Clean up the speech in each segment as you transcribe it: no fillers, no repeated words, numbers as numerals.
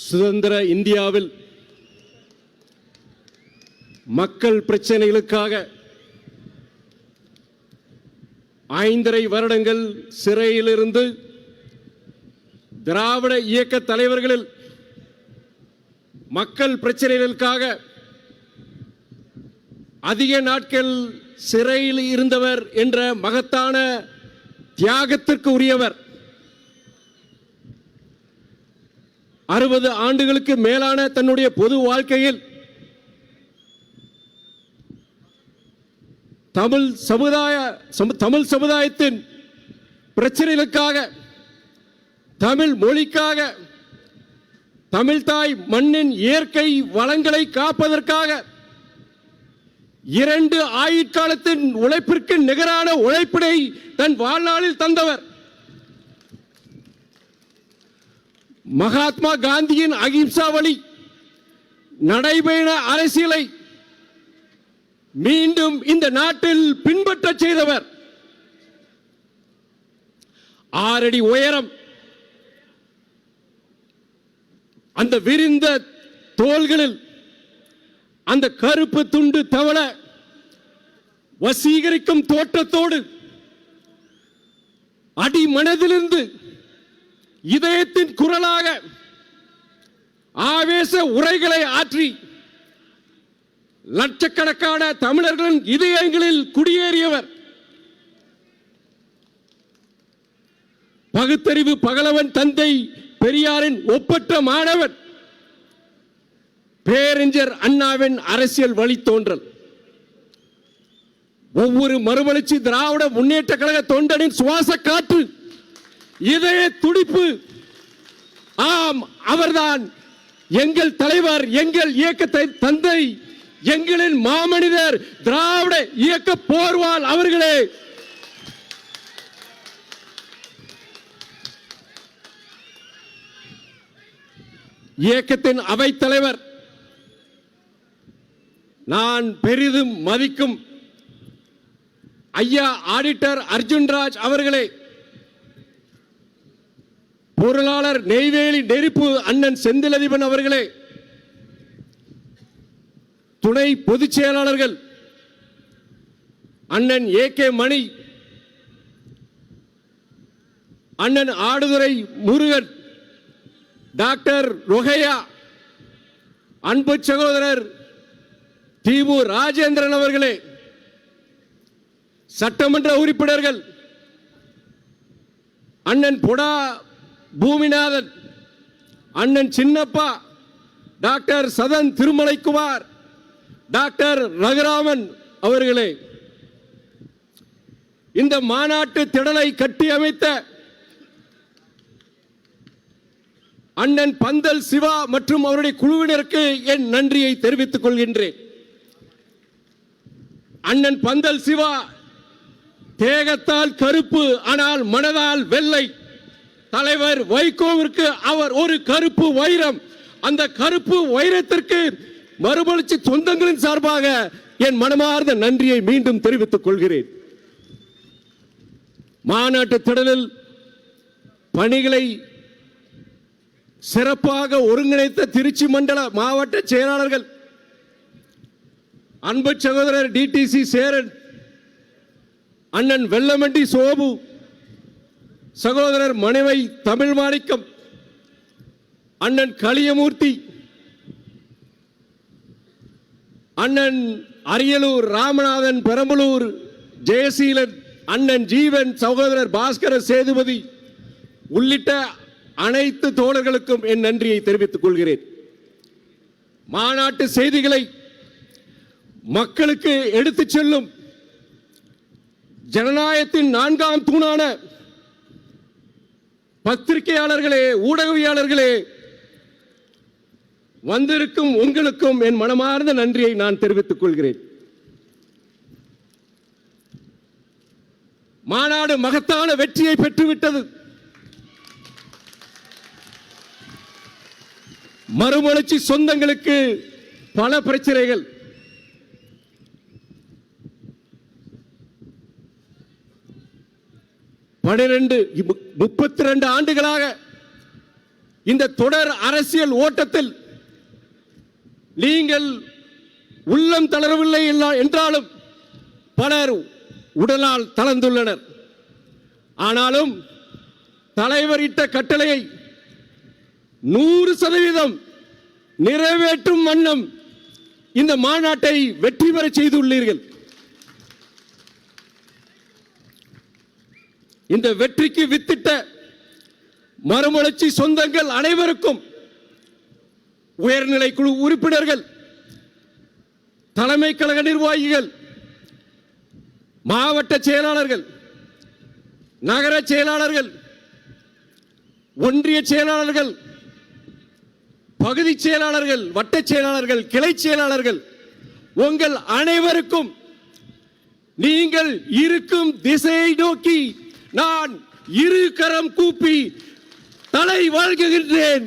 சுதந்திர இந்தியாவில் மக்கள் பிரச்சனைகளுக்காக 5.5 வருடங்கள் சிறையிலிருந்து திராவிட இயக்க தலைவர்களில் மக்கள் பிரச்சனைகளுக்காக அதிக நாட்கள் சிறையில் இருந்தவர் என்ற மகத்தான தியாகத்திற்கு உரியவர். 60 ஆண்டுகளுக்கு மேலான தன்னுடைய பொது வாழ்க்கையில் தமிழ் சமுதாயத்தின் பிரச்சனைகளுக்காக, தமிழ் மொழிக்காக, தமிழ் தாய் மண்ணின் இயற்கை வளங்களை காப்பதற்காக 2 ஆயுட்காலத்தின் உழைப்பிற்கு நிகரான உழைப்பினை தன் வாழ்நாளில் தந்தவர். மகாத்மா காந்தியின் அகிம்சா வழி நடைபெற அரசியலை மீண்டும் இந்த நாட்டில் பின்பற்ற செய்தவர். 6 அடி உயரம், அந்த விரிந்த தோள்களில் அந்த கருப்பு துண்டு தவள வசீகரிக்கும் தோற்றத்தோடு அடி மனதிலிருந்து இதயத்தின் குரலாக ஆவேச உரைகளை ஆற்றி லட்சக்கணக்கான தமிழர்களின் இதயங்களில் குடியேறியவர். பகுத்தறிவு பகலவன் தந்தை பெரியாரின் ஒப்பற்ற மாணவன், பேரறிஞர் அண்ணாவின் அரசியல் வழித்தோன்றல். ஒவ்வொரு மறுமலர்ச்சி திராவிட முன்னேற்ற கழக தொண்டனின் சுவாச காற்று, இதய துடிப்பு. ஆம், அவர்தான் எங்கள் தலைவர், எங்கள் இயக்க தந்தை, எங்களின் மாமனிதர், திராவிட இயக்க போர்வால் அவர்களே. இயக்கத்தின் அவைத் தலைவர், நான் பெரிதும் மதிக்கும் ஐயா ஆடிட்டர் அர்ஜுன்ராஜ் அவர்களே, பொருளாளர் நெய்வேலி நெருப்பு அண்ணன் செந்திலதிபன் அவர்களே, துணை பொதுச் செயலாளர்கள் அண்ணன் ஏ.கே. மணி, அண்ணன் ஆடுதுறை முருகன், டாக்டர் ரொஹையா, அன்பு சகோதரர் தி.மு. ராஜேந்திரன் அவர்களே, சட்டமன்ற உறுப்பினர்கள் அண்ணன் பொடா பூமிநாதன், அண்ணன் சின்னப்பா, டாக்டர் சதன் திருமலைக்குமார், டாக்டர் ரகுராமன் அவர்களே, இந்த மாநாட்டு திடலை கட்டி அமைத்த அண்ணன் பந்தல் சிவா மற்றும் அவருடைய குழுவினருக்கு என் நன்றியை தெரிவித்துக் கொள்கின்றேன். அண்ணன் பந்தல் சிவா தேகத்தால் கருப்பு, ஆனால் மனதால் வெள்ளை. தலைவர் வைகோவிற்கு அவர் ஒரு கருப்பு வைரம். அந்த கருப்பு வைரத்திற்கு மறுமலர்ச்சி சொந்தங்களின் சார்பாக என் மனமார்ந்த நன்றியை மீண்டும் தெரிவித்துக் கொள்கிறேன். மாநாட்டு திடலில் பணிகளை சிறப்பாக ஒருங்கிணைத்த திருச்சி மண்டல மாவட்ட செயலாளர்கள் அன்பு சகோதரர் டிடிசி சேரன், அண்ணன் வெள்ளமண்டி சோபு, சகோதரர் மணிவை தமிழ் மாணிக்கம், அண்ணன் களியமூர்த்தி, அண்ணன் அரியலூர் ராமநாதன், பெரம்பலூர் ஜெயசீலன், அண்ணன் ஜீவன், சகோதரர் பாஸ்கர சேதுபதி உள்ளிட்ட அனைத்து தோழர்களுக்கும் என் நன்றியை தெரிவித்துக் கொள்கிறேன். மாநாட்டு செய்திகளை மக்களுக்கு எடுத்துச் செல்லும் ஜனநாயகத்தின் 4ஆம் தூணான பத்திரிகையாளர்களே, ஊடகவியாளர்களே, வந்திருக்கும் உங்களுக்கும் என் மனமார்ந்த நன்றியை நான் தெரிவித்துக் கொள்கிறேன். மாநாடு மகத்தான வெற்றியை பெற்றுவிட்டது. மறுமலர்ச்சி சொந்தங்களுக்கு பல பிரச்சனைகள். பனிரெண்டு 32 ஆண்டுகளாக இந்த தொடர் அரசியல் ஓட்டத்தில் நீங்கள் உள்ளம் தளரவில்லை என்றாலும் பலர் உடலால் தளர்ந்துள்ளனர். ஆனாலும் தலைவர் இட்ட கட்டளையை 100% நிறைவேற்றும் வண்ணம் இந்த மாநாட்டை வெற்றி பெற செய்துள்ளீர்கள். இந்த வெற்றிக்கு வித்திட்ட மறுமலர்ச்சி சொந்தங்கள் அனைவருக்கும், உயர்நிலை குழு உறுப்பினர்கள், தலைமை கழக நிர்வாகிகள், மாவட்ட செயலாளர்கள், நகர செயலாளர்கள், ஒன்றிய செயலாளர்கள், பகுதி செயலாளர்கள், வட்ட செயலாளர்கள், கிளை செயலாளர்கள், உங்கள் அனைவருக்கும் நீங்கள் இருக்கும் திசையை நோக்கி நான் இரு கரம் கூப்பி தலை வாழ்கின்றேன்,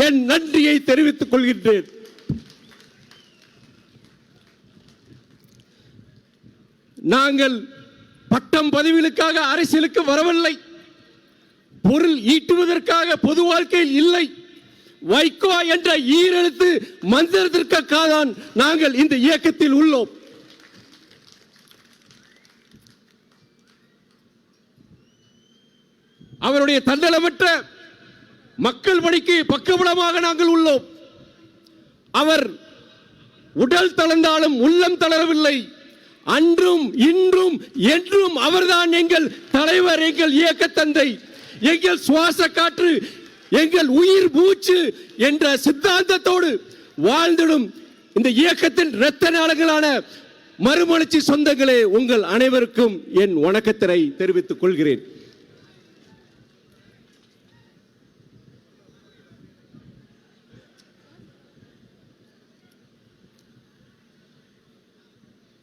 என் நன்றியை தெரிவித்துக் கொள்கின்றேன். நாங்கள் பட்டம் பதவிகளுக்காக அரசியலுக்கு வரவில்லை, பொருள் ஈட்டுவதற்காக பொது வாழ்க்கையில் இல்லை. வைகோ என்ற ஈரெழுத்து மந்திரத்திற்காக தான் நாங்கள் இந்த இயக்கத்தில் உள்ளோம். அவருடைய தன்னலமற்ற மக்கள் பணிக்கு பக்கபலமாக நாங்கள் உள்ளோம். அவர் உடல் தளர்ந்தாலும் உள்ளம் தளரவில்லை. அன்றும் இன்றும் என்றும் அவர்தான் எங்கள் தலைவர், எங்கள் இயக்க தந்தை, எங்கள் சுவாச காற்று, எங்கள் உயிர் மூச்சு என்ற சித்தாந்தத்தோடு வாழ்ந்திடும் இந்த இயக்கத்தின் இரத்த நாளங்களான மறுமலர்ச்சி சொந்தங்களே, உங்கள் அனைவருக்கும் என் வணக்கத்தை தெரிவித்துக் கொள்கிறேன்.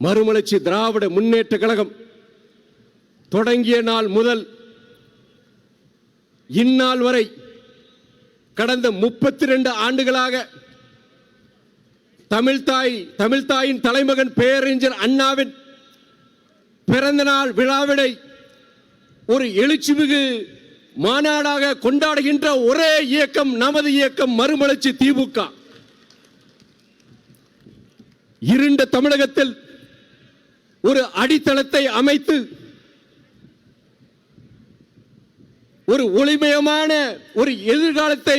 மறுமலர்ச்சி திராவிட முன்னேற்ற கழகம் தொடங்கிய நாள் முதல் இந்நாள் வரை கடந்த 32 ஆண்டுகளாக தமிழ்தாயின் தலைமகன் பேரறிஞர் அண்ணாவின் பிறந்த நாள் விழாவினை ஒரு எழுச்சிமிகு மாநாடாக கொண்டாடுகின்ற ஒரே இயக்கம் நமது இயக்கம் மறுமலர்ச்சி திமுக. இருண்ட தமிழகத்தில் ஒரு அடித்தளத்தை அமைத்து ஒரு ஒளிமயமான ஒரு எதிர்காலத்தை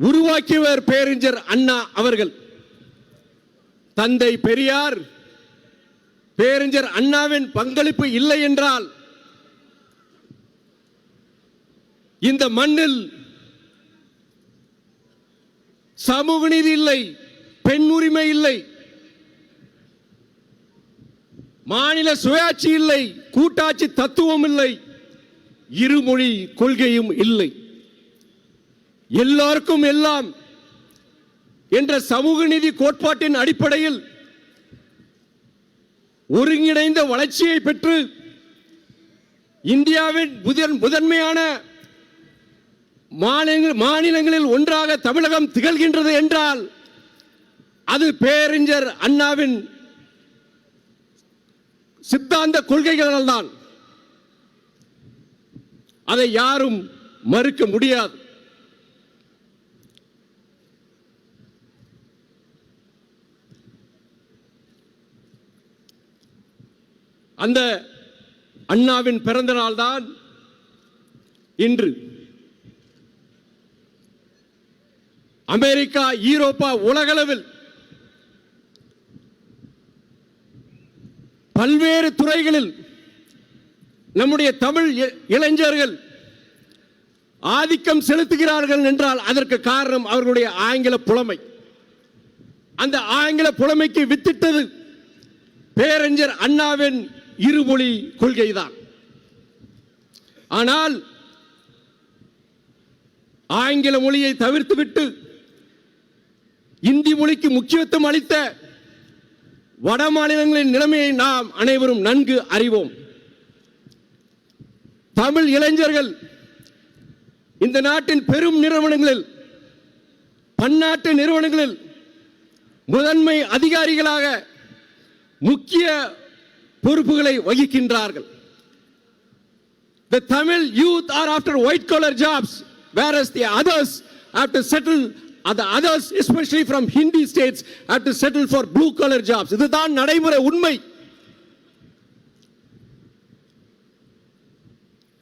உருவாக்கியவர் பேரறிஞர் அண்ணா அவர்கள். தந்தை பெரியார், பேரறிஞர் அண்ணாவின் பங்களிப்பு இல்லை என்றால் இந்த மண்ணில் சமூக நீதி இல்லை, பெண் உரிமை இல்லை, மாநில சுயாட்சி இல்லை, கூட்டாட்சி தத்துவம் இல்லை, இருமொழி கொள்கையும் இல்லை. எல்லாருக்கும் எல்லாம் என்ற சமூக நீதி கோட்பாட்டின் அடிப்படையில் ஒருங்கிணைந்த வளர்ச்சியை பெற்று இந்தியாவின் முதன்மையான மாநிலங்களில் ஒன்றாக தமிழகம் திகழ்கின்றது என்றால் அது பேரறிஞர் அண்ணாவின் சித்தாந்த கொள்கைகளால் தான். அதை யாரும் மறுக்க முடியாது. அந்த அண்ணாவின் பிறந்த நாள் தான் இன்று. அமெரிக்கா, ஐரோப்பா, உலகளவில் பல்வேறு துறைகளில் நம்முடைய தமிழ் இளைஞர்கள் ஆதிக்கம் செலுத்துகிறார்கள் என்றால் அதற்கு காரணம் அவர்களுடைய ஆங்கில புலமை. அந்த ஆங்கில புலமைக்கு வித்திட்டது பேரறிஞர் அண்ணாவின் இருமொழி கொள்கைதான். ஆனால் ஆங்கில மொழியை தவிர்த்துவிட்டு இந்தி மொழிக்கு முக்கியத்துவம் அளித்த வட மாநிலங்களின் நிலைமையை நாம் அனைவரும் நன்கு அறிவோம். தமிழ் இளைஞர்கள் இந்த நாட்டின் பெரும் நிறுவனங்களில், பன்னாட்டு நிறுவனங்களில் முதன்மை அதிகாரிகளாக முக்கிய பொறுப்புகளை வகிக்கின்றார்கள். The Tamil youth are after white collar jobs, whereas the others have to settle, the others especially from Hindi states have to settle for blue collar jobs. இதுதான் நடைமுறை உண்மை.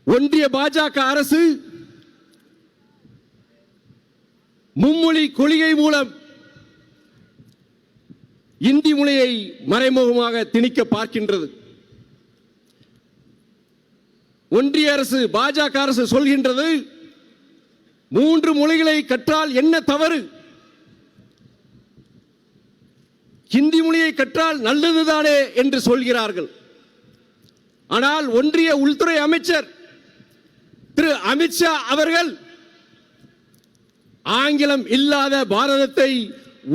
ஒன்றிய பாஜக அரசு மும்மொழி கொள்கை மூலம் இந்தி மொழியை மறைமுகமாக திணிக்க பார்க்கின்றது. ஒன்றிய அரசு பாஜக அரசு சொல்கின்றது 3 மொழிகளை கற்றால் என்ன தவறு, ஹிந்தி மொழியை கற்றால் நல்லதுதானே என்று சொல்கிறார்கள். ஆனால் ஒன்றிய உள்துறை அமைச்சர் திரு அமித்ஷா அவர்கள் ஆங்கிலம் இல்லாத பாரதத்தை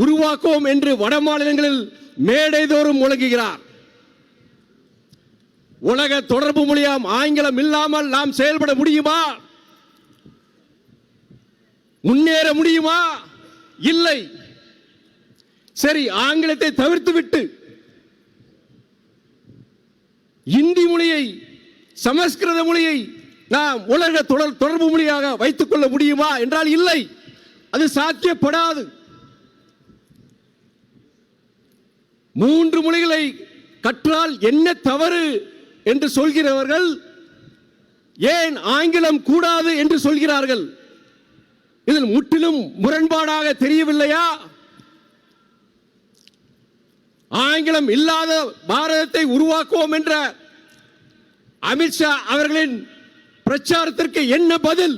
உருவாக்குவோம் என்று வட மாநிலங்களில் மேடைதோறும் முழங்குகிறார். உலக தொடர்பு மொழியாம் ஆங்கிலம் இல்லாமல் நாம் செயல்பட முடியுமா? முன்னேற முடியுமா? இல்லை. சரி, ஆங்கிலத்தை தவிர்த்துவிட்டு இந்தி மொழியை, சமஸ்கிருத மொழியை நாம் உலக தொடர்பு மொழியாக வைத்துக் கொள்ள முடியுமா என்றால் இல்லை, அது சாத்தியப்படாது. 3 மொழிகளை கற்றால் என்ன தவறு என்று சொல்கிறவர்கள் ஏன் ஆங்கிலம் கூடாது என்று சொல்கிறார்கள்? இதில் முற்றிலும் முரண்பாடாக தெரியவில்லையா? ஆங்கிலம் இல்லாத பாரதத்தை உருவாக்குவோம் என்ற அமித்ஷா அவர்களின் பிரச்சாரத்திற்கு என்ன பதில்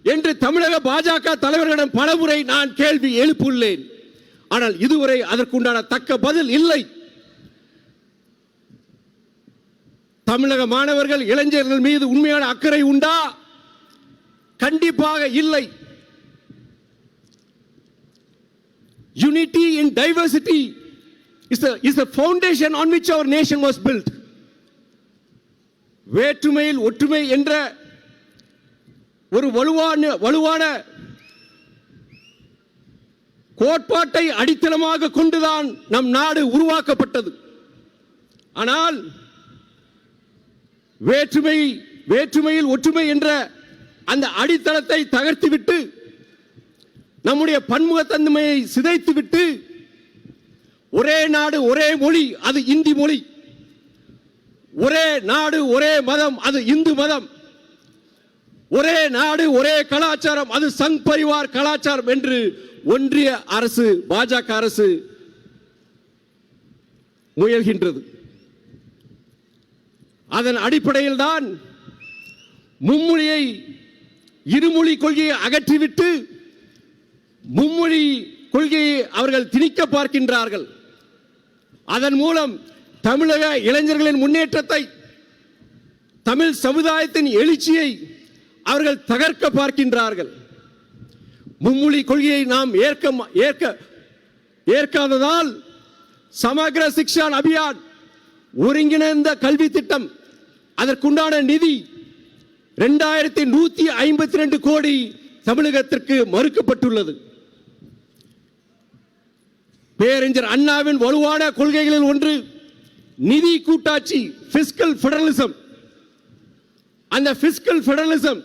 என்று தமிழக பாஜக தலைவர்களிடம் பலமுறை நான் கேள்வி எழுப்பியுள்ளேன். ஆனால் இதுவரை அதற்குண்டான தக்க பதில் இல்லை. தமிழக மாணவர்கள், இளைஞர்கள் மீது உண்மையான அக்கறை உண்டா? கண்டிப்பாக இல்லை. Unity in diversity is the foundation on which our nation was built. வேற்றுமையில் ஒற்றுமை என்ற ஒரு வலுவான கோட்பாட்டை அடித்தளமாக கொண்டுதான் நம் நாடு உருவாக்கப்பட்டது. ஆனால் வேற்றுமையில் ஒற்றுமை என்ற அந்த அடித்தளத்தை தகர்த்துவிட்டு, நம்முடைய பன்முகத்தன்மையை சிதைத்துவிட்டு, ஒரே நாடு ஒரே மொழி, அது இந்தி மொழி, ஒரே நாடு ஒரே மதம், அது இந்து மதம், ஒரே நாடு ஒரே கலாச்சாரம், அது சங் பரிவார் கலாச்சாரம் என்று ஒன்றிய அரசு, பாஜக அரசு முயல்கின்றது. அதன் அடிப்படையில் தான் மும்மொழியை, இருமொழி கொள்கையை அகற்றிவிட்டு மும்மொழி கொள்கையை அவர்கள் திணிக்க பார்க்கின்றார்கள். அதன் மூலம் தமிழக இளைஞர்களின் முன்னேற்றத்தை, தமிழ் சமுதாயத்தின் எழுச்சியை அவர்கள் தகர்க்க பார்க்கின்றார்கள். மும்மொழி கொள்கையை நாம் ஏற்காததால் சமக்ர சிக்ஷா அபியான், ஒருங்கிணைந்த கல்வி திட்டம், அதற்குண்டான நிதி 2152 கோடி தமிழகத்திற்கு மறுக்கப்பட்டுள்ளது. பேரறிஞர் அண்ணாவின் வலுவான கொள்கைகளில் ஒன்று நிதி கூட்டாட்சி, பிஸ்கல் ஃபெடரலிசம். அந்த பிஸ்கல் ஃபெடரலிசம்,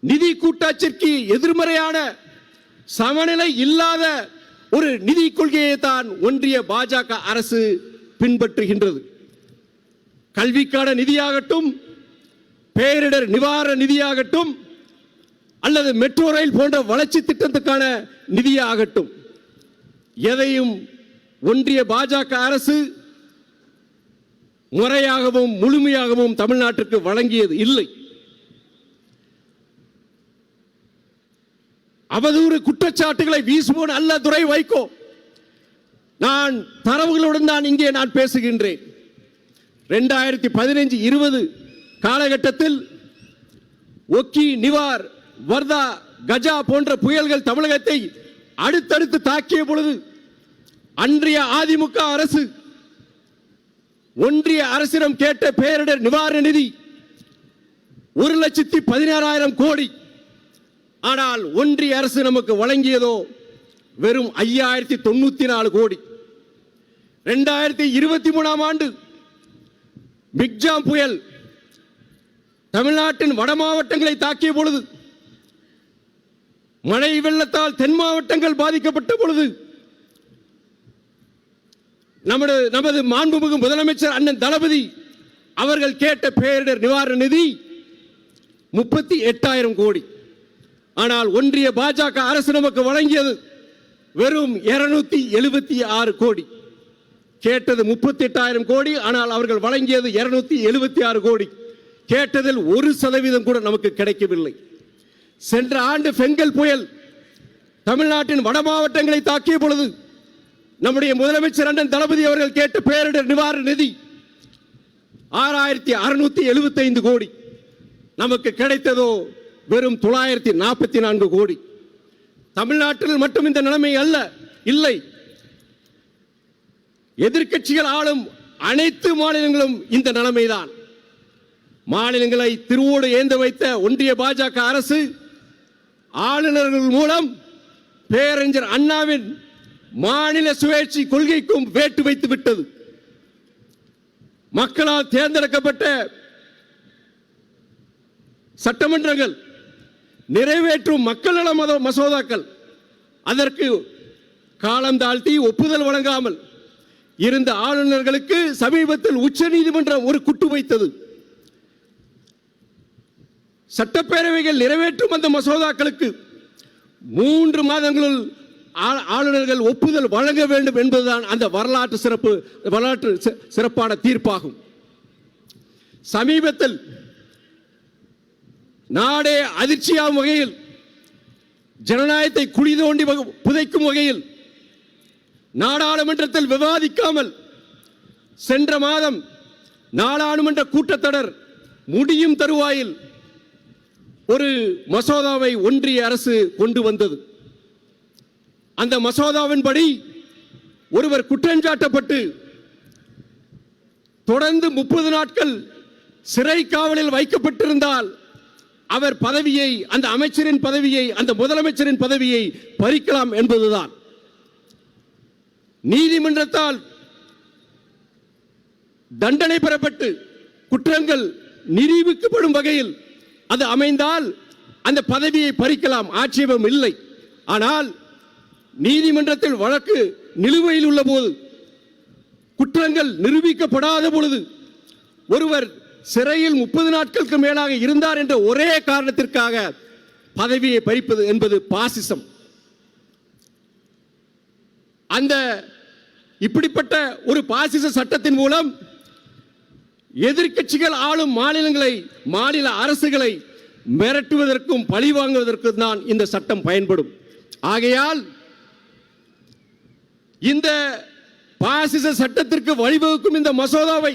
நிதி கூட்டாட்சிக்கு எதிர்மறையான, சமநிலை இல்லாத ஒரு நிதி கொள்கையை தான் ஒன்றிய பாஜக அரசு பின்பற்றுகின்றது. கல்விக்கான நிதியாகட்டும், பேரிடர் நிவாரண நிதியாகட்டும், அல்லது மெட்ரோ ரயில் போன்ற வளர்ச்சி திட்டத்துக்கான நிதியாகட்டும், எதையும் ஒன்றிய பாஜக அரசு முறையாகவும் முழுமையாகவும் தமிழ்நாட்டிற்கு வழங்கியது இல்லை. அவதூறு குற்றச்சாட்டுகளை வீசுவோன் அல்ல துரை வைகோ. நான் தரவுகளுடன் தான் இங்கே நான் பேசுகின்றேன். 2015-20 காலகட்டத்தில் ஒக்கி, நிவார், வர்தா, கஜா போன்ற புயல்கள் தமிழகத்தை அடுத்தடுத்து தாக்கிய பொழுது அன்றைய அதிமுக அரசு ஒன்றிய அரசிடம் கேட்ட பேரிடர் நிவாரண நிதி 1,16,000 கோடி. ஆனால் ஒன்றிய அரசு நமக்கு வழங்கியதோ வெறும் 5,094 கோடி. 2023 ஆண்டு பிக்ஜாம் புயல் தமிழ்நாட்டின் வட மாவட்டங்களை தாக்கிய பொழுது, மழை வெள்ளத்தால் தென் மாவட்டங்கள் பாதிக்கப்பட்ட பொழுது, நமது மாண்புமிகு முதலமைச்சர் அண்ணன் தளபதி அவர்கள் கேட்ட பேரிடர் நிவாரண நிதி 38,000 கோடி. ஆனால் ஒன்றிய பாஜக அரசு நமக்கு வழங்கியது வெறும் 276 கோடி. கேட்டது 38,000 கோடி, ஆனால் அவர்கள் வழங்கியது 276 கோடி. கேட்டதில் 1% கூட நமக்கு கிடைக்கவில்லை. சென்ற ஆண்டு பெங்கல் புயல் தமிழ்நாட்டின் வட மாவட்டங்களை தாக்கிய பொழுது நம்முடைய முதலமைச்சர் அண்ணன் தளபதி அவர்கள் கேட்ட பேரிடர் நிவாரண நிதி 6,675 கோடி. நமக்கு கிடைத்ததோ வெறும் 944 கோடி. தமிழ்நாட்டில் மட்டும் இந்த நிலைமை அல்ல, இல்லை, எதிர்க்கட்சிகள் ஆளும் அனைத்து மாநிலங்களும் இந்த நிலைமைதான். மாநிலங்களை திருவோடு ஏந்த வைத்த ஒன்றிய பாஜக அரசு ஆளுநர்கள் மூலம் பேரறிஞர் அண்ணாவின் மாநில சுயாட்சி கொள்கைக்கும் வேட்டு வைத்து விட்டது. மக்களால் தேர்ந்தெடுக்கப்பட்ட சட்டமன்றங்கள் நிறைவேற்றும் மக்கள் நல மசோதாக்கள் அதற்கு காலம் தாழ்த்தி ஒப்புதல் வழங்காமல் இருந்த ஆளுநர்களுக்கு சமீபத்தில் உச்சநீதிமன்றம் ஒரு குட்டு வைத்தது. சட்டப்பேரவைகள் நிறைவேற்றும் அந்த மசோதாக்களுக்கு 3 மாதங்களில் ஆளுநர்கள் ஒப்புதல் வழங்க வேண்டும் என்பதுதான் அந்த வரலாற்று சிறப்பான தீர்ப்பாகும். சமீபத்தில் நாடே அதிர்ச்சியாகும் வகையில், ஜனநாயகத்தை குழி தோண்டி புதைக்கும் வகையில் நாடாளுமன்றத்தில் விவாதிக்காமல் சென்ற மாதம் நாடாளுமன்ற கூட்டத்தொடர் முடியும் தருவாயில் ஒரு மசோதாவை ஒன்றிய அரசு கொண்டு வந்தது. அந்த மசோதாவின்படி ஒருவர் குற்றஞ்சாட்டப்பட்டு தொடர்ந்து 30 நாட்கள் சிறை காவலில் வைக்கப்பட்டிருந்தால் அவர் பதவியை, அந்த அமைச்சரின் பதவியை, அந்த முதலமைச்சரின் பதவியை பறிக்கலாம் என்பதுதான். நீதிமன்றத்தால் தண்டனை பெறப்பட்டு குற்றங்கள் நிரூபிக்கப்படும் வகையில் அது அமைந்தால் அந்த பதவியை பறிக்கலாம், ஆட்சேபம் இல்லை. ஆனால் நீதிமன்றத்தில் வழக்கு நிலுவையில் உள்ள போது, குற்றங்கள் நிரூபிக்கப்படாத பொழுது ஒருவர் சிறையில் 30 நாட்களுக்கு மேலாக இருந்தார் என்ற ஒரே காரணத்திற்காக பதவியை பறிப்பது என்பது பாசிசம். அந்த இப்படிப்பட்ட ஒரு பாசிச சட்டத்தின் மூலம் எதிர்க்கட்சிகள் ஆளும் மாநில அரசுகளை மிரட்டுவதற்கும் பழி வாங்குவதற்கும் தான் இந்த சட்டம் பயன்படும். ஆகையால் இந்த பாசிச சட்டத்திற்கு வழிவகுக்கும் இந்த மசோதாவை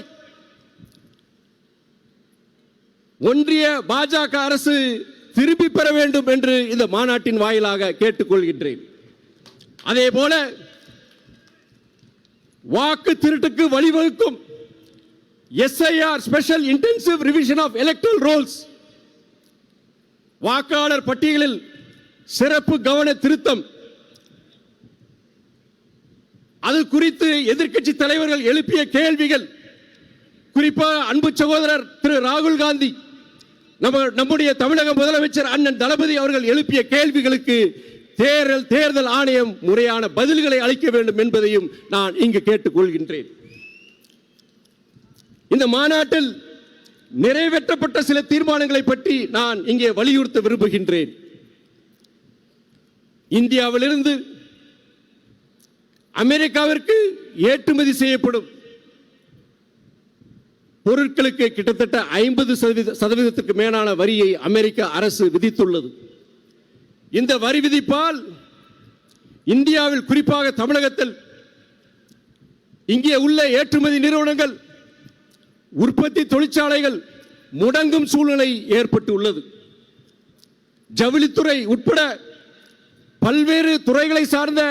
ஒன்றிய பாஜக அரசு திருப்பி பெற வேண்டும் என்று இந்த மாநாட்டின் வாயிலாக கேட்டுக்கொள்கின்றேன். அதே போல வாக்கு திருட்டுக்கு வழிவகுக்கும் SIR special intensive revision of electoral rolls, வாக்காளர் பட்டியலில் சிறப்பு கவன திருத்தம், அது குறித்து எதிர்க்கட்சி தலைவர்கள் எழுப்பிய கேள்விகள், குறிப்பாக அன்பு சகோதரர் திரு ராகுல் காந்தி, நம்முடைய தமிழக முதலமைச்சர் அண்ணன் தளபதி அவர்கள் எழுப்பிய கேள்விகளுக்கு தேர்தல் ஆணையம் முறையான பதில்களை அளிக்க வேண்டும் என்பதையும் நான் இங்கு கேட்டுக்கொள்கின்றேன். இந்த மாநாட்டில் நிறைவேற்றப்பட்ட சில தீர்மானங்களை பற்றி நான் இங்கே வலியுறுத்த விரும்புகின்றேன். இந்தியாவிலிருந்து அமெரிக்காவிற்கு ஏற்றுமதி செய்யப்படும் பொருட்களுக்கு கிட்டத்தட்ட 50% மேலான வரியை அமெரிக்க அரசு விதித்துள்ளது. இந்த வரி விதிப்பால் இந்தியாவில், குறிப்பாக தமிழகத்தில் இங்கே உள்ள ஏற்றுமதி நிறுவனங்கள், உற்பத்தி தொழிற்சாலைகள் முடங்கும் சூழ்நிலை ஏற்பட்டு உள்ளது. ஜவுளித்துறை உட்பட பல்வேறு துறைகளை சார்ந்த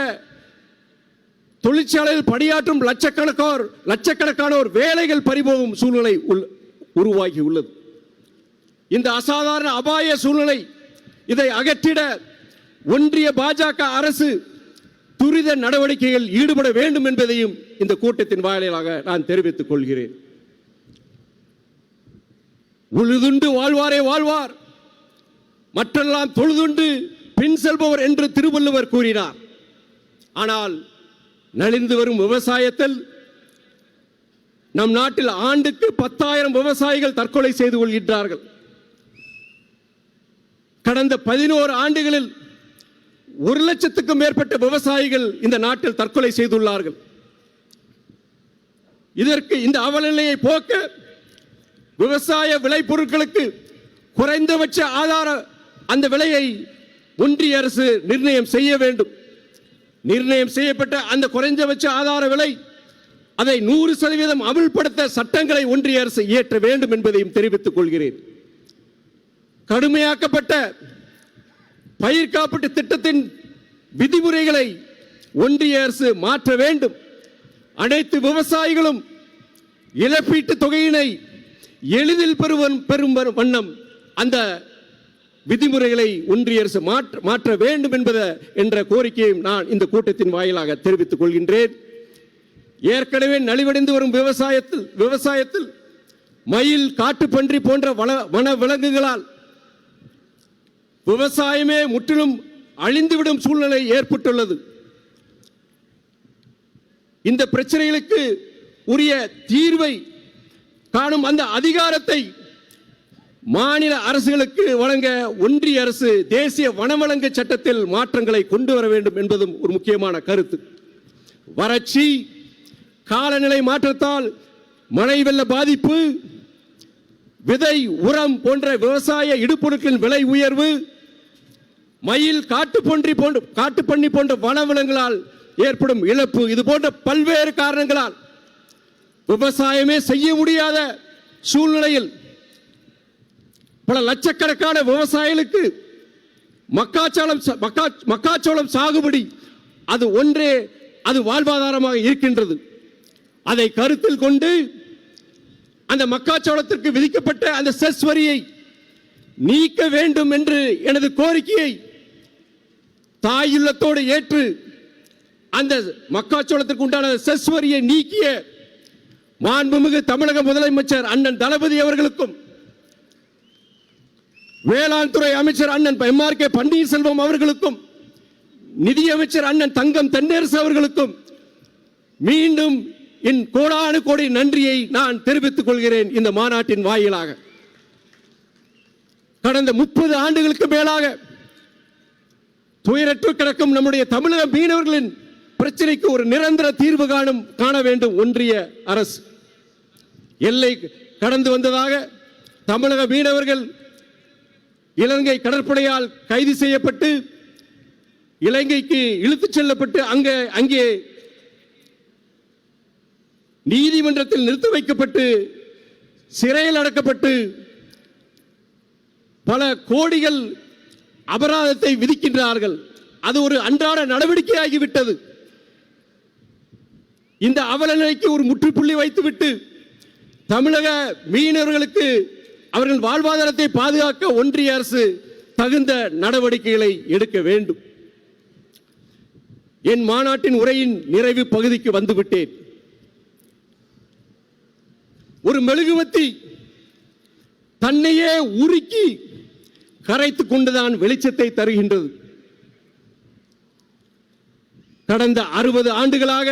தொழிற்சாலையில் பணியாற்றும் லட்சக்கணக்கானோர் வேலைகள் பறிபோகும் சூழ்நிலை உருவாகி உள்ளது. இந்த அசாதாரண அபாய சூழ்நிலை, இதை அகற்றிட ஒன்றிய பாஜக அரசு துரித நடவடிக்கைகள் ஈடுபட வேண்டும் என்பதையும் இந்த கூட்டத்தின் வாயிலாக நான் தெரிவித்துக் கொள்கிறேன். உழுதுண்டு வாழ்வாரே வாழ்வார், மற்றெல்லாம் தொழுதுண்டு பின் செல்பவர் என்று திருவள்ளுவர் கூறினார். ஆனால் நலிந்து வரும் விவசாயத்தில் நம் நாட்டில் ஆண்டுக்கு 10,000 விவசாயிகள் தற்கொலை செய்து கொள்கின்றார்கள். கடந்த 11 ஆண்டுகளில் 1,00,000க்கும் மேற்பட்ட விவசாயிகள் இந்த நாட்டில் தற்கொலை செய்துள்ளார்கள். இதற்கு இந்த அவலநிலையை போக்க விவசாய விளைபொருட்களுக்கு குறைந்தபட்ச ஆதார அந்த விலையை ஒன்றிய அரசு நிர்ணயம் செய்ய வேண்டும். நிர்ணயம் செய்யப்பட்ட அந்த குறைந்தபட்ச ஆதார விலை அதை 100% அமல்படுத்த சட்டங்களை ஒன்றிய அரசு இயற்ற வேண்டும் என்பதையும் தெரிவித்துக் கொள்கிறேன். கடுமையாக்கப்பட்ட பயிர் காப்பீட்டு திட்டத்தின் விதிமுறைகளை ஒன்றிய அரசு மாற்ற வேண்டும். அனைத்து விவசாயிகளும் இழப்பீட்டு தொகையினை எளிதில் பெறும் வண்ணம் அந்த விதிமுறைகளை ஒன்றிய அரசு மாற்ற வேண்டும் என்ற கோரிக்கையை நான் இந்த கூட்டத்தின் வாயிலாக தெரிவித்துக் கொள்கின்றேன். ஏற்கனவே நலிவடைந்து வரும் விவசாயத்தில் மயில், காட்டுப்பன்றி போன்ற வன விலங்குகளால் விவசாயமே முற்றிலும் அழிந்துவிடும் சூழ்நிலை ஏற்பட்டுள்ளது. இந்த பிரச்சனைகளுக்கு உரிய தீர்வை காணும் அந்த அதிகாரத்தை மாநில அரசுகளுக்கு வழங்க ஒன்றிய அரசு தேசிய வனவிலங்கு சட்டத்தில் மாற்றங்களை கொண்டு வர வேண்டும் என்பதும் ஒரு முக்கியமான கருத்து. வறட்சி, காலநிலை மாற்றத்தால் மழை வெள்ள பாதிப்பு, விதை, உரம் போன்ற விவசாய இடுபொருட்களின் விலை உயர்வு, மயில், காட்டுப்பன்னி போன்ற வனவிலங்குகளால் ஏற்படும் இழப்பு, இது போன்ற பல்வேறு காரணங்களால் விவசாயமே செய்ய முடியாத சூழ்நிலையில் பல லட்சக்கணக்கான விவசாயிகளுக்கு மக்காச்சோளம் சாகுபடி அது வாழ்வாதாரமாக இருக்கின்றது. அதை கருத்தில் கொண்டு அந்த மக்காச்சோளத்திற்கு விதிக்கப்பட்ட அந்த செஸ் வரியை நீக்க வேண்டும் என்று எனது கோரிக்கையை தாயுள்ளத்தோடு ஏற்று அந்த மக்காச்சோளத்திற்கு உண்டான செஸ் வரியை நீக்கிய மாண்புமிகு தமிழக முதலமைச்சர் அண்ணன் தளபதி அவர்களுக்கும், வேளாண் துறை அமைச்சர் அண்ணன் MRK பன்னீர்செல்வம் அவர்களுக்கும், நிதியமைச்சர் அண்ணன் தங்கம் தென்னரசு அவர்களுக்கும் மீண்டும் என் கோடானு கோடி நன்றியை நான் தெரிவித்துக் கொள்கிறேன். இந்த மாநாட்டின் வாயிலாக கடந்த 30 ஆண்டுகளுக்கு மேலாக துயரற்று கிடக்கும் நம்முடைய தமிழக மீனவர்களின் பிரச்சனைக்கு ஒரு நிரந்தர தீர்வு காண வேண்டும். ஒன்றிய அரசு எல்லை கடந்து வந்ததாக தமிழக மீனவர்கள் இலங்கை கடற்படையால் கைது செய்யப்பட்டு இலங்கைக்கு இழுத்துச் செல்லப்பட்டு அங்கே நீதிமன்றத்தில் நிறுத்தி வைக்கப்பட்டு சிறையில் அடைக்கப்பட்டு பல கோடிகள் அபராதத்தை விதிக்கின்றார்கள். அது ஒரு அன்றாட நடவடிக்கையாகிவிட்டது. இந்த அவலநிலைக்கு ஒரு முற்றுப்புள்ளி வைத்துவிட்டு தமிழக மீனவர்களுக்கு அவர்கள் வாழ்வாதாரத்தை பாதுகாக்க ஒன்றிய அரசு தகுந்த நடவடிக்கைகளை எடுக்க வேண்டும். என் மாநாட்டின் உரையின் நிறைவு பகுதிக்கு வந்துவிட்டேன். ஒரு மெழுகுவர்த்தி தன்னையே உருக்கி கரைத்துக் கொண்டுதான் வெளிச்சத்தை தருகின்றது. கடந்த 60 ஆண்டுகளாக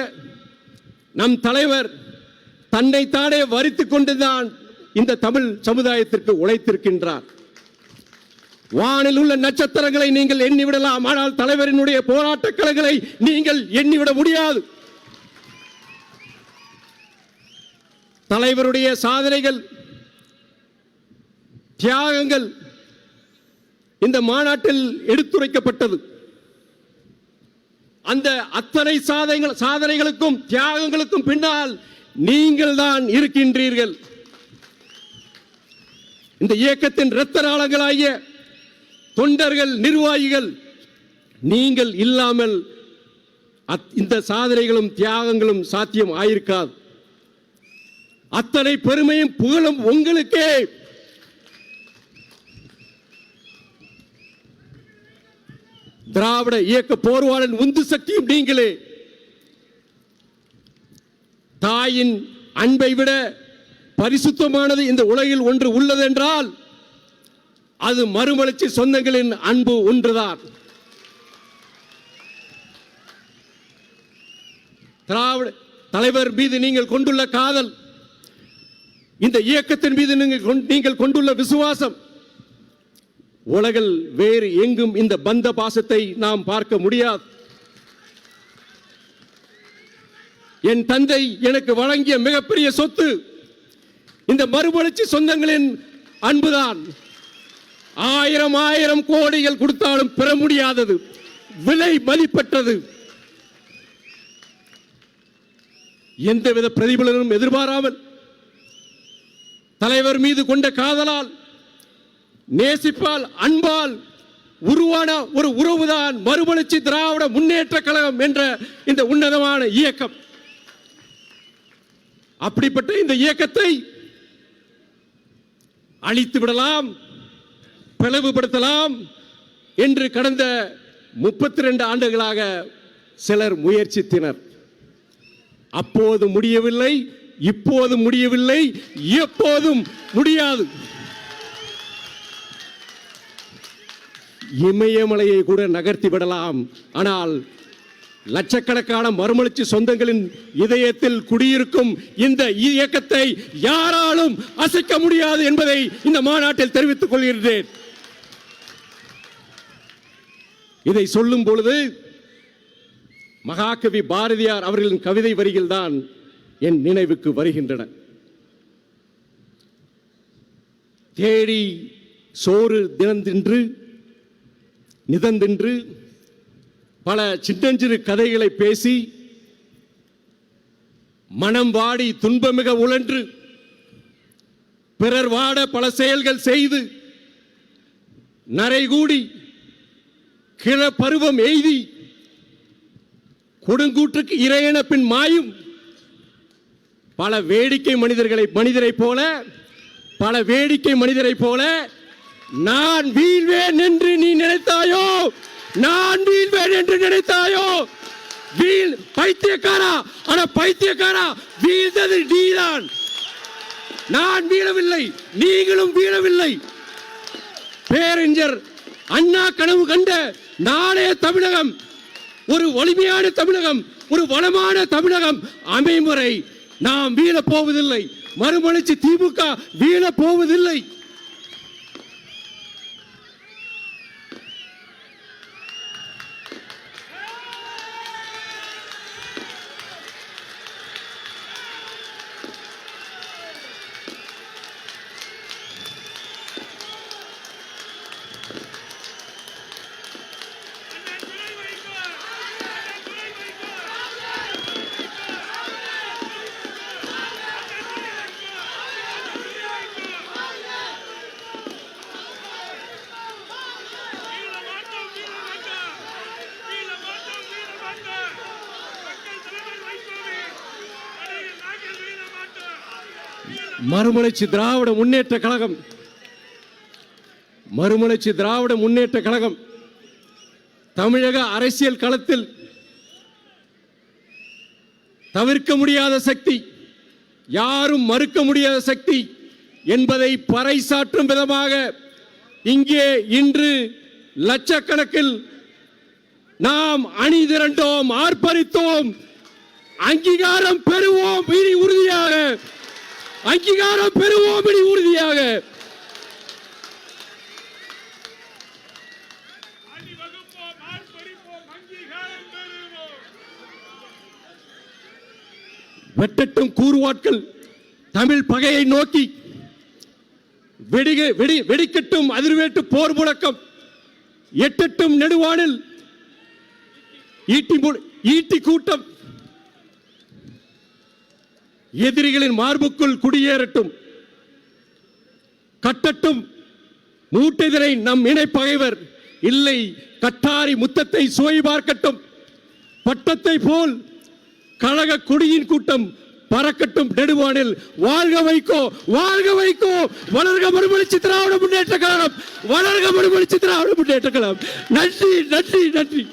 நம் தலைவர் தன்னைத்தானே வரித்துக் கொண்டுதான் இந்த தமிழ் சமுதாயத்திற்கு உழைத்திருக்கின்றார். வானில் உள்ள நட்சத்திரங்களை நீங்கள் எண்ணிவிடலாம், ஆனால் தலைவரினுடைய போராட்ட களங்களை நீங்கள் எண்ணிவிட முடியாது. தலைவருடைய சாதனைகள், தியாகங்கள் இந்த மாநாட்டில் எடுத்துரைக்கப்பட்டது. அந்த அத்தனை சாதனைகளுக்கும் தியாகங்களுக்கும் பின்னால் நீங்கள் தான் இருக்கின்றீர்கள். இந்த இயக்கத்தின் இரத்த நாளங்களாகிய தொண்டர்கள், நிர்வாகிகள், நீங்கள் இல்லாமல் இந்த சாதனைகளும் தியாகங்களும் சாத்தியம் ஆயிருக்காது. அத்தனை பெருமையும் புகழும் உங்களுக்கே. திராவிட இயக்க போர்வாளன் உந்து சக்தியும் நீங்களே. தாயின் அன்பை விட பரிசுத்தமானது இந்த உலகில் ஒன்று உள்ளது என்றால் அது மறுமலர்ச்சி சொந்தங்களின் அன்பு ஒன்றுதான். திராவிட தலைவர் மீது நீங்கள் கொண்டுள்ள காதல், இந்த இயக்கத்தின் மீது நீங்கள் கொண்டுள்ள விசுவாசம், உலகில் வேறு எங்கும் இந்த பந்த பாசத்தை நாம் பார்க்க முடியாது. என் தந்தை எனக்கு வழங்கிய மிகப்பெரிய சொத்து இந்த மறுமலர்ச்சி சொந்தங்களின் அன்புதான். ஆயிரம் கோடிகள் கொடுத்தாலும் பெற முடியாதது, விலை மதிப்பற்றது. எந்தவித பிரதிபலனும் எதிர்பாராமல் தலைவர் மீது கொண்ட காதலால், நேசிப்பால், அன்பால் உருவான ஒரு உறவுதான் மறுமலர்ச்சி திராவிட முன்னேற்ற கழகம் என்ற இந்த உன்னதமான இயக்கம். அப்படிப்பட்ட இந்த இயக்கத்தை அழித்து விடலாம், பிளவுபடுத்தலாம் என்று கடந்த 32 ஆண்டுகளாக சிலர் முயற்சித்தனர். அப்போது முடியவில்லை, இப்போது முடியவில்லை, எப்போதும் முடியாது. இமயமலையை கூட நகர்த்தி விடலாம், ஆனால் லட்சக்கணக்கான மறுமலர்ச்சி சொந்தங்களின் இதயத்தில் குடியிருக்கும் இந்த இயக்கத்தை யாராலும் அசைக்க முடியாது என்பதை இந்த மாநாட்டில் தெரிவித்துக் கொள்கிறேன். இதை சொல்லும் பொழுது மகாகவி பாரதியார் அவர்களின் கவிதை வரிகள் தான் என் நினைவுக்கு வருகின்றன. தேடி சோறு தினந்தின்று நிதந்தின்று பல சின்னஞ்சிறு கதைகளை பேசி மனம் வாடி துன்பமிக உழன்று பிறர் வாட பல செயல்கள் செய்து நரைகூடி கிள பருவம் எய்தி கொடுங்கூற்றுக்கு இறையென பின் மாயும் பல வேடிக்கை மனிதரை போல பல வேடிக்கை மனிதரை போல நான் வீழ்வேன் என்று நீ நினைத்தாயோ, நான் வீழ்வேன் என்று நினைத்தாயோ, வீழ் பைத்தியக்காரா, ஆனா பைத்தியக்காரா வீழ்ந்தது நீதான். நான் வீழவில்லை, நீங்களும் வீழவில்லை. பேரறிஞர் அண்ணா கனவு கண்ட நாளைய தமிழகம் ஒரு வலிமையான தமிழகம், ஒரு வளமான தமிழகம் அமைமுறை நாம் வீழப் போவதில்லை. மறுமலர்ச்சி திமுக வீழப் போவதில்லை. மறுமலர்ச்சி திராவிட முன்னேற்ற கழகம், மறுமலர்ச்சி திராவிட முன்னேற்ற கழகம் தமிழக அரசியல் களத்தில் தவிர்க்க முடியாத சக்தி, யாரும் மறுக்க முடியாத சக்தி என்பதை பறைசாற்றும் விதமாக இங்கே இன்று லட்சக்கணக்கில் நாம் அணி திரண்டோம், ஆர்ப்பரித்தோம். அங்கீகாரம் பெறுவோம் இனி உறுதியாக, அங்கீகாரம் பெறுவோம் இனி உறுதியாக. வெட்டட்டும் கூறுவாட்கள் தமிழ் பகையை நோக்கி, வெடிக்கட்டும் அதிர்வேட்டு போர் முழக்கம், எட்டட்டும் நெடுவானில் ஈட்டி கூட்டம், எதிரிகளின் மார்புக்குள் குடியேறட்டும், கட்டட்டும் மூட்டைதரை நம் இணை பகைவர் இல்லை, கட்டாரி முத்தத்தை சுவை பார்க்கட்டும், பட்டத்தை போல் கழக கொடியின் கூட்டம் பறக்கட்டும் நெடுவானில். வாழ்க வைகோ, வாழ்க வைகோ, வளர்க மறுமலர்ச்சி திராவிட முன்னேற்ற கழகம், வளர்க மறுமலர்ச்சி திராவிட முன்னேற்ற கழகம். நன்றி நன்றி நன்றி.